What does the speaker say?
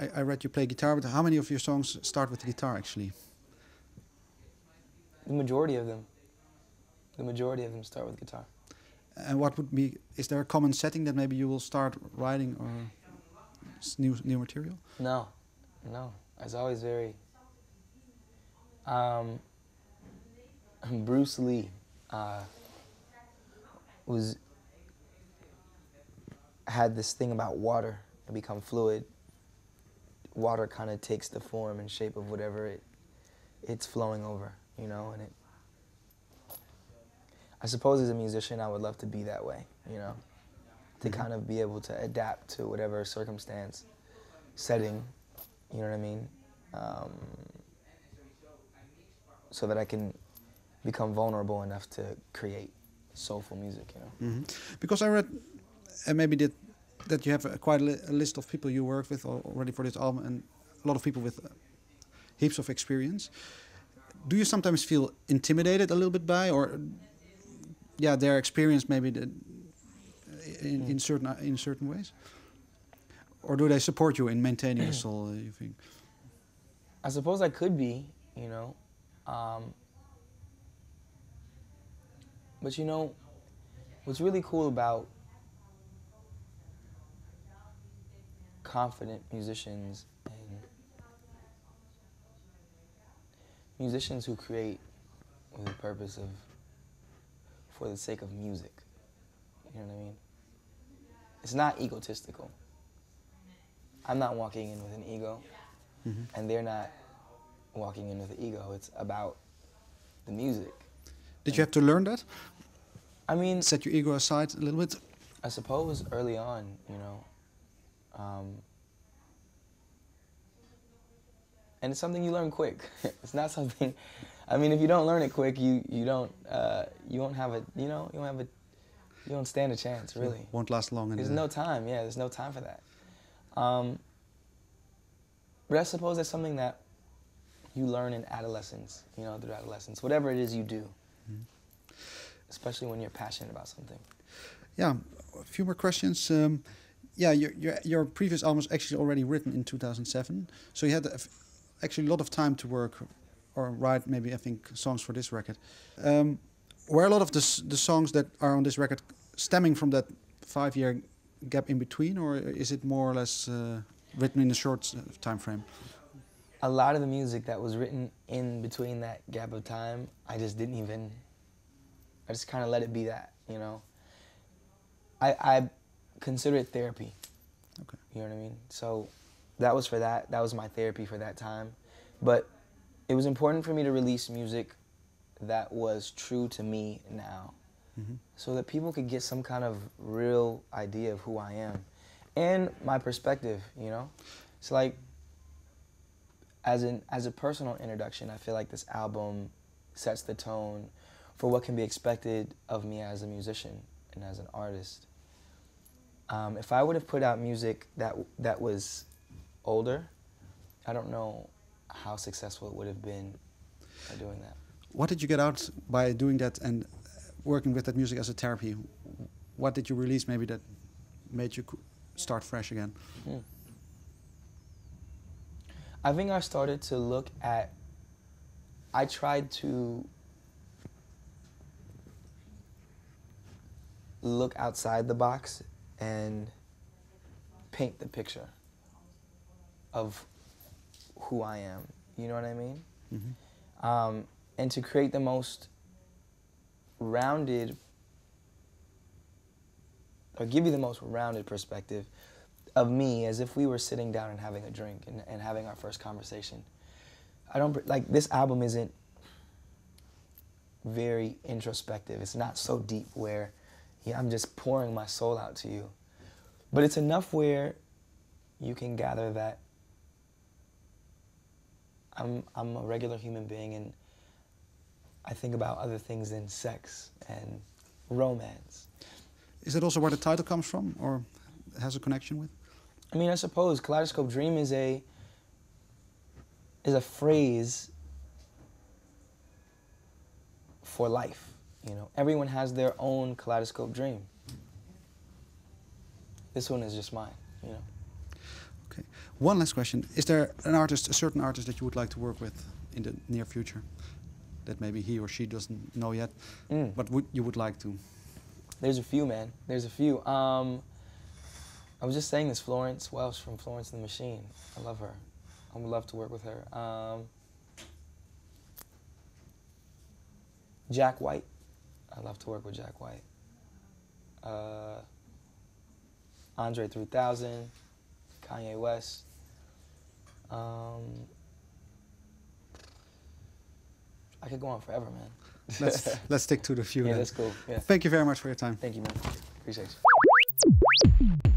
I read you play guitar, but how many of your songs start with the guitar actually? The majority of them. The majority of them start with guitar. And what would be, is there a common setting that maybe you will start writing or new material? No, no. It's always very... Bruce Lee had this thing about water and become fluid. Water kind of takes the form and shape of whatever it's flowing over, you know, and I suppose as a musician I would love to be that way, you know, to kind of be able to adapt to whatever circumstance, setting, you know what I mean, so that I can become vulnerable enough to create soulful music, you know. Because I read, and maybe that you have quite a list of people you work with already for this album, and a lot of people with heaps of experience. Do you sometimes feel intimidated a little bit by, or yeah, their experience maybe in certain ways, or do they support you in maintaining the soul? You think? I suppose I could be, you know, but you know, what's really cool about confident musicians and musicians who create with the purpose of, for the sake of music, you know what I mean? It's not egotistical. I'm not walking in with an ego, and they're not walking in with an ego. It's about the music. Did you have to learn that? I mean, set your ego aside a little bit? I suppose early on, you know, and it's something you learn quick. It's not something, I mean, if you don't learn it quick, you won't have a, you know, you won't stand a chance, really. It won't last long. There's no time, yeah, there's no time for that. But I suppose that's something that you learn in adolescence, you know, through adolescence, whatever it is you do, especially when you're passionate about something. Yeah, a few more questions. Yeah, your previous album was actually already written in 2007, so you had actually a lot of time to work or write maybe, I think, songs for this record. Were a lot of the songs that are on this record stemming from that 5-year gap in between, or is it more or less written in a short time frame? A lot of the music that was written in between that gap of time, I just kind of let it be that, you know. I consider it therapy. Okay. You know what I mean? So that was for that. That was my therapy for that time. But it was important for me to release music that was true to me now, so that people could get some kind of real idea of who I am and my perspective, you know? It's like, as a personal introduction, I feel like this album sets the tone for what can be expected of me as a musician and as an artist. If I would have put out music that was older, I don't know how successful it would have been by doing that. What did you get out by doing that and working with that music as a therapy? What did you release maybe that made you start fresh again? I think I started to look at, I tried to look outside the box and paint the picture of who I am, you know what I mean? And to create the most rounded, or give you the most rounded perspective of me, as if we were sitting down and having a drink and having our first conversation. I don't, like, this album isn't very introspective. It's not so deep where, yeah, I'm just pouring my soul out to you. But it's enough where you can gather that I'm a regular human being, and I think about other things than sex and romance. Is that also where the title comes from, or has a connection with? I mean, I suppose Kaleidoscope Dream is a phrase for life, you know. Everyone has their own kaleidoscope dream. This one is just mine, you know. Okay. One last question: is there an artist, a certain artist that you would like to work with in the near future, that maybe he or she doesn't know yet, but you would like to? There's a few, man. There's a few. I was just saying this, Florence Welsh from Florence and the Machine. I love her. I would love to work with her. Jack White. I'd love to work with Jack White. Andre 3000, Kanye West. I could go on forever, man. Let's stick to the few. Yeah, then. that's cool. Yeah. Thank you very much for your time. Thank you, man. Appreciate you.